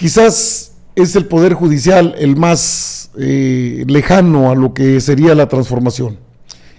Quizás es el Poder Judicial el más lejano a lo que sería la transformación,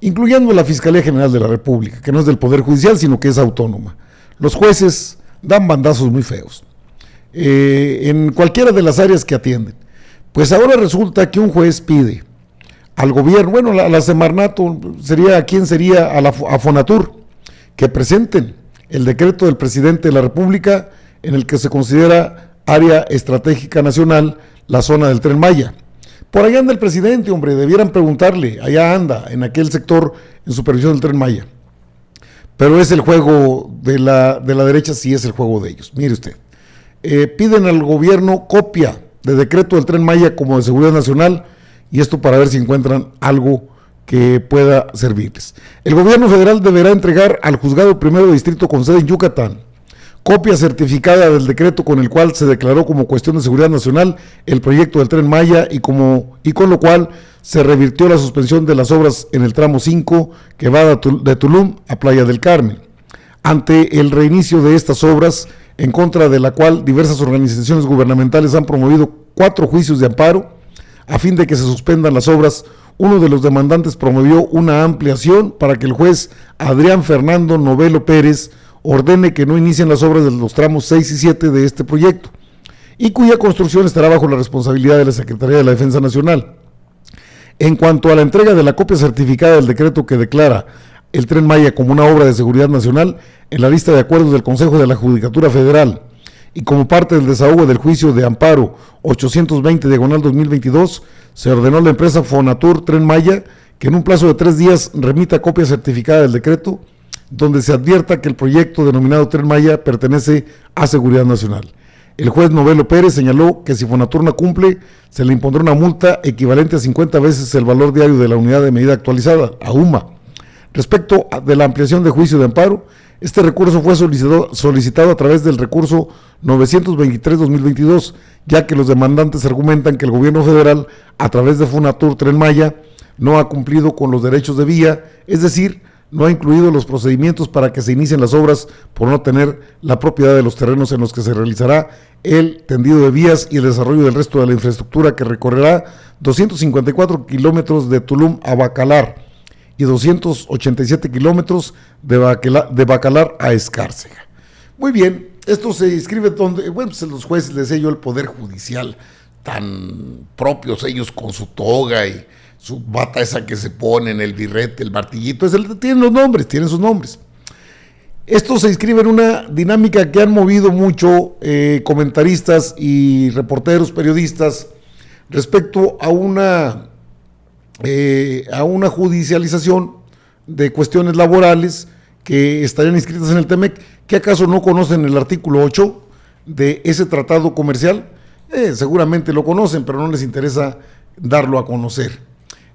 incluyendo la Fiscalía General de la República, que no es del Poder Judicial, sino que es autónoma. Los jueces dan bandazos muy feos, en cualquiera de las áreas que atienden. Pues ahora resulta que un juez pide al gobierno, bueno, a la Semarnato, ¿quién sería? A Fonatur, que presenten el decreto del presidente de la República en el que se considera área estratégica nacional la zona del Tren Maya. Por allá anda el presidente, hombre, debieran preguntarle, allá anda, en aquel sector, en supervisión del Tren Maya. Pero es el juego de la derecha, sí es el juego de ellos. Mire usted, piden al gobierno copia de decreto del Tren Maya como de seguridad nacional, y esto para ver si encuentran algo que pueda servirles. El gobierno federal deberá entregar al juzgado primero de distrito con sede en Yucatán copia certificada del decreto con el cual se declaró como cuestión de seguridad nacional el proyecto del Tren Maya y con lo cual se revirtió la suspensión de las obras en el tramo 5 que va de Tulum a Playa del Carmen. Ante el reinicio de estas obras, en contra de la cual diversas organizaciones gubernamentales han promovido 4 juicios de amparo, a fin de que se suspendan las obras, uno de los demandantes promovió una ampliación para que el juez Adrián Fernando Novelo Pérez ordene que no inicien las obras de los tramos 6 y 7 de este proyecto, y cuya construcción estará bajo la responsabilidad de la Secretaría de la Defensa Nacional. En cuanto a la entrega de la copia certificada del decreto que declara el Tren Maya como una obra de seguridad nacional en la lista de acuerdos del Consejo de la Judicatura Federal, y como parte del desahogo del juicio de amparo 820/2022, se ordenó a la empresa Fonatur Tren Maya que en un plazo de 3 días remita copia certificada del decreto, donde se advierta que el proyecto denominado Tren Maya pertenece a seguridad nacional. El juez Novelo Pérez señaló que si Fonatur no cumple, se le impondrá una multa equivalente a 50 veces el valor diario de la unidad de medida actualizada, AUMA. Respecto de la ampliación de juicio de amparo, este recurso fue solicitado a través del recurso 923/2022, ya que los demandantes argumentan que el gobierno federal, a través de Fonatur Tren Maya, no ha cumplido con los derechos de vía, es decir, no ha incluido los procedimientos para que se inicien las obras por no tener la propiedad de los terrenos en los que se realizará el tendido de vías y el desarrollo del resto de la infraestructura que recorrerá 254 kilómetros de Tulum a Bacalar y 287 kilómetros de Bacalar a Escárcega. Muy bien, esto se inscribe donde, bueno, pues los jueces, les decía yo, el Poder Judicial, tan propios ellos con su toga y su bata esa que se ponen, el birrete, el martillito, tienen sus nombres. Esto se inscribe en una dinámica que han movido mucho comentaristas y reporteros, periodistas, respecto a una judicialización de cuestiones laborales que estarían inscritas en el TEMEC. ¿Que acaso no conocen el artículo 8 de ese tratado comercial? Seguramente lo conocen, pero no les interesa darlo a conocer.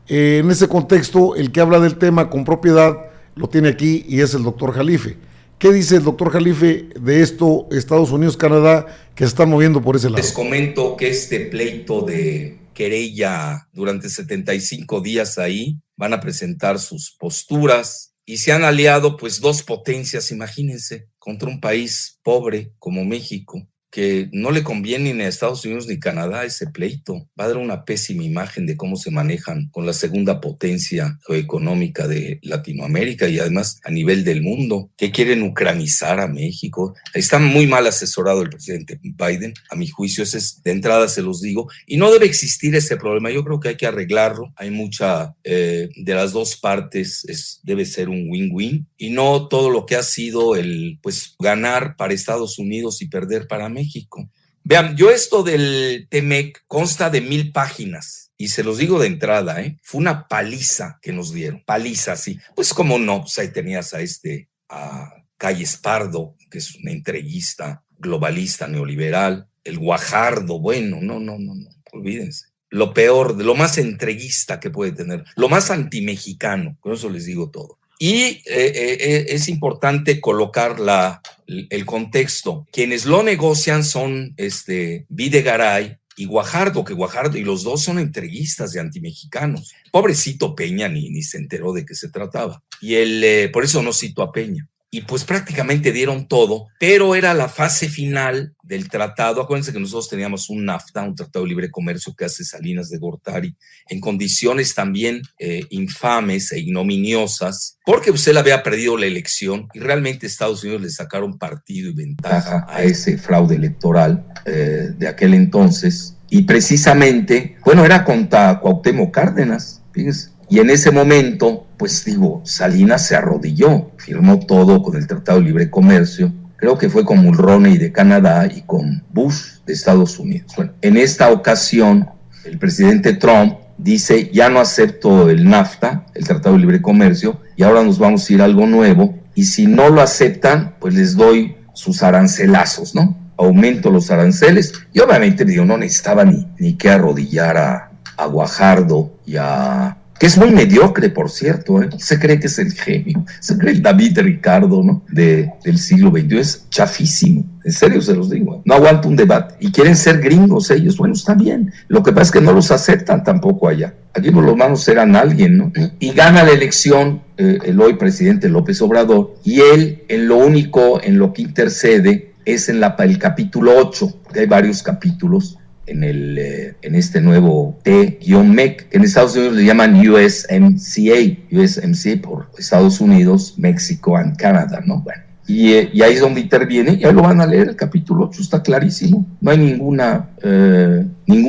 En ese contexto, el que habla del tema con propiedad lo tiene aquí y es el doctor Jalife. ¿Qué dice el doctor Jalife de esto, Estados Unidos, Canadá, que se están moviendo por ese lado? Les comento que este pleito de querella durante 75 días ahí, van a presentar sus posturas y se han aliado pues 2 potencias, imagínense, contra un país pobre como México, que no le conviene ni a Estados Unidos ni Canadá ese pleito. Va a dar una pésima imagen de cómo se manejan con la segunda potencia geoeconómica de Latinoamérica y además a nivel del mundo, que quieren ucranizar a México. Está muy mal asesorado el presidente Biden, a mi juicio, ese es, de entrada se los digo, y no debe existir ese problema. Yo creo que hay que arreglarlo. Hay mucha, de las dos partes, debe ser un win-win, y no todo lo que ha sido el, pues, ganar para Estados Unidos y perder para México. Vean, yo esto del TEMEC consta de 1000 páginas y se los digo de entrada, fue una paliza que nos dieron, paliza, sí. Pues como no, pues ahí tenías a Calles Pardo, que es un entreguista, globalista, neoliberal, el Guajardo, bueno, no, olvídense. Lo peor, lo más entreguista que puede tener, lo más antimexicano, con eso les digo todo. Y es importante colocar el contexto. Quienes lo negocian son Videgaray y Guajardo, y los dos son entreguistas de antimexicanos. Pobrecito Peña ni se enteró de qué se trataba. Y por eso no cito a Peña. y pues prácticamente dieron todo, pero era la fase final del tratado. Acuérdense que nosotros teníamos un NAFTA, un Tratado de Libre Comercio que hace Salinas de Gortari, en condiciones también infames e ignominiosas, porque pues él había perdido la elección y realmente Estados Unidos le sacaron partido y ventaja a ese fraude electoral de aquel entonces, y precisamente, bueno, era contra Cuauhtémoc Cárdenas, fíjense. Y en ese momento, pues digo, Salinas se arrodilló, firmó todo con el Tratado de Libre Comercio, creo que fue con Mulroney de Canadá y con Bush de Estados Unidos. Bueno, en esta ocasión, el presidente Trump dice, ya no acepto el NAFTA, el Tratado de Libre Comercio, y ahora nos vamos a ir a algo nuevo, y si no lo aceptan, pues les doy sus arancelazos, ¿no? Aumento los aranceles, y obviamente digo, no necesitaba ni que arrodillar a Guajardo y a... que es muy mediocre, por cierto, ¿eh? Se cree que es el genio, se cree el David Ricardo, ¿no? del siglo XXI, es chafísimo, en serio se los digo, no aguanta un debate, y quieren ser gringos ellos, bueno, está bien, lo que pasa es que no los aceptan tampoco allá, aquí por lo menos eran alguien, ¿no? Y gana la elección el hoy presidente López Obrador, y él en lo único, en lo que intercede, es en el capítulo 8, porque hay varios capítulos, en este nuevo T-MEC, que en Estados Unidos le llaman USMCA por Estados Unidos, México y Canadá, ¿no? Bueno, y ahí es donde interviene, y ahí lo van a leer, el capítulo 8 está clarísimo, no hay ningún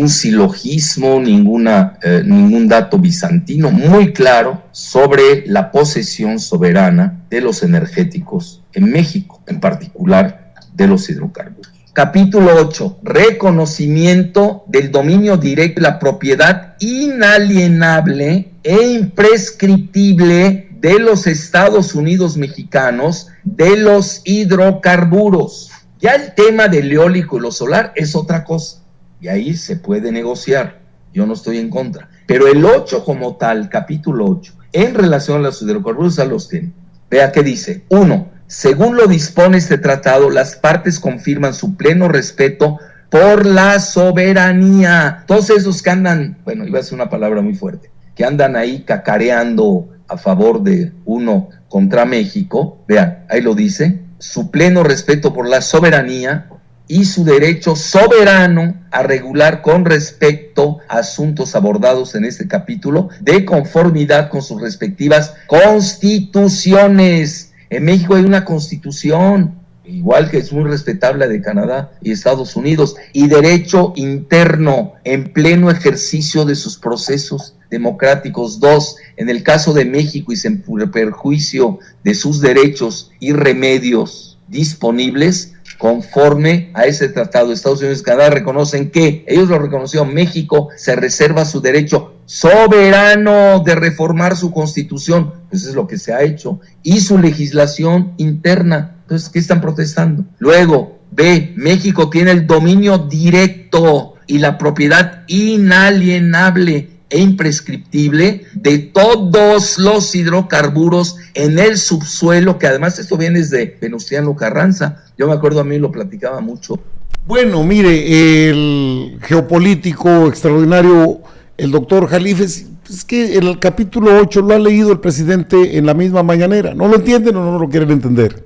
silogismo, ningún dato bizantino, muy claro sobre la posesión soberana de los energéticos en México, en particular de los hidrocarburos. Capítulo 8. Reconocimiento del dominio directo y la propiedad inalienable e imprescriptible de los Estados Unidos mexicanos de los hidrocarburos. Ya el tema del eólico y lo solar es otra cosa, y ahí se puede negociar, yo no estoy en contra. Pero el 8 como tal, capítulo 8, en relación a los hidrocarburos, ya los tiene. Vea qué dice. 1. Según lo dispone este tratado, las partes confirman su pleno respeto por la soberanía. Todos esos que andan, bueno, iba a ser una palabra muy fuerte, que andan ahí cacareando a favor de uno contra México, vean, ahí lo dice, su pleno respeto por la soberanía y su derecho soberano a regular con respecto a asuntos abordados en este capítulo de conformidad con sus respectivas constituciones. En México hay una constitución, igual que es muy respetable la de Canadá y Estados Unidos, y derecho interno en pleno ejercicio de sus procesos democráticos. 2. En el caso de México y sin perjuicio de sus derechos y remedios disponibles, conforme a ese tratado, Estados Unidos y Canadá reconocen que, ellos lo reconocieron, México se reserva su derecho soberano de reformar su constitución, pues es lo que se ha hecho, y su legislación interna. Entonces, ¿qué están protestando? Luego, B, México tiene el dominio directo y la propiedad inalienable e imprescriptible de todos los hidrocarburos en el subsuelo, que además esto viene desde Venustiano Carranza. Yo me acuerdo, a mí lo platicaba mucho. Bueno, mire, el geopolítico extraordinario, el doctor Jalife, es que el capítulo 8 lo ha leído el presidente en la misma mañanera. ¿No lo entienden o no lo quieren entender?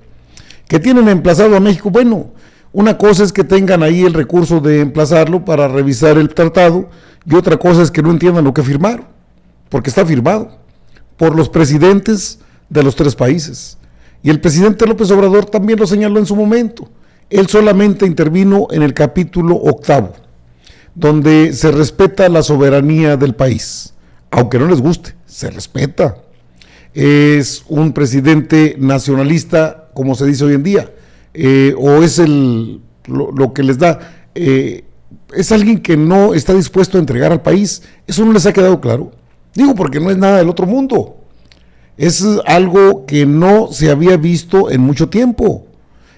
¿Que tienen emplazado a México? Bueno, una cosa es que tengan ahí el recurso de emplazarlo para revisar el tratado, y otra cosa es que no entiendan lo que firmaron, porque está firmado por los presidentes de los 3 países. Y el presidente López Obrador también lo señaló en su momento. Él solamente intervino en el capítulo 8, donde se respeta la soberanía del país, aunque no les guste, se respeta. Es un presidente nacionalista, como se dice hoy en día, o es lo que les da, es alguien que no está dispuesto a entregar al país. Eso no les ha quedado claro, digo, porque no es nada del otro mundo, es algo que no se había visto en mucho tiempo,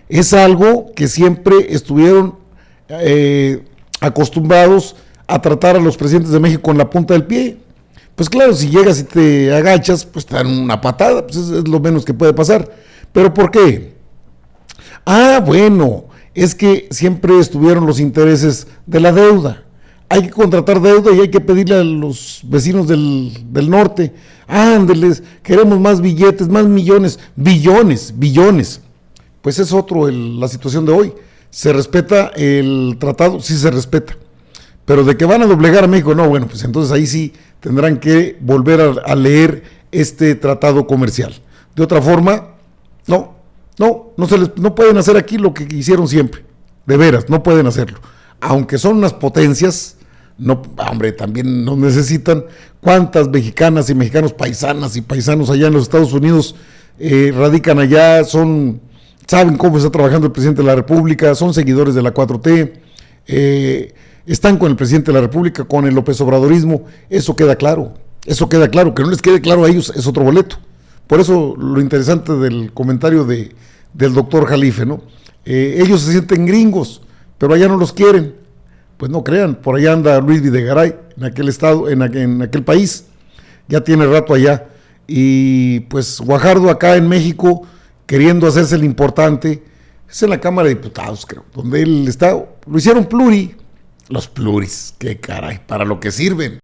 es algo que siempre estuvieron acostumbrados a tratar a los presidentes de México con la punta del pie. Pues claro, si llegas y te agachas, pues te dan una patada, pues es lo menos que puede pasar. ¿Pero por qué? Bueno, es que siempre estuvieron los intereses de la deuda. hay que contratar deuda y hay que pedirle a los vecinos del norte, ándeles, queremos más billetes, más millones, billones. Pues es la situación de hoy. ¿Se respeta el tratado? Sí se respeta. Pero de que van a doblegar a México, no, bueno, pues entonces ahí sí tendrán que volver a leer este tratado comercial. De otra forma, no pueden hacer aquí lo que hicieron siempre. De veras, no pueden hacerlo. Aunque son unas potencias, no, hombre, también nos necesitan. ¿Cuántas mexicanas y mexicanos, paisanas y paisanos allá en los Estados Unidos radican allá, saben cómo está trabajando el presidente de la República, son seguidores de la 4T, están con el presidente de la República, con el López Obradorismo? Eso queda claro, que no les quede claro a ellos es otro boleto. Por eso lo interesante del comentario del doctor Jalife, ¿no? Ellos se sienten gringos, pero allá no los quieren. Pues no crean, por allá anda Luis Videgaray, en aquel estado, en aquel país, ya tiene rato allá. Y pues Guajardo acá en México, queriendo hacerse el importante, es en la Cámara de Diputados, creo, donde él está, lo hicieron los pluris, qué caray, para lo que sirven.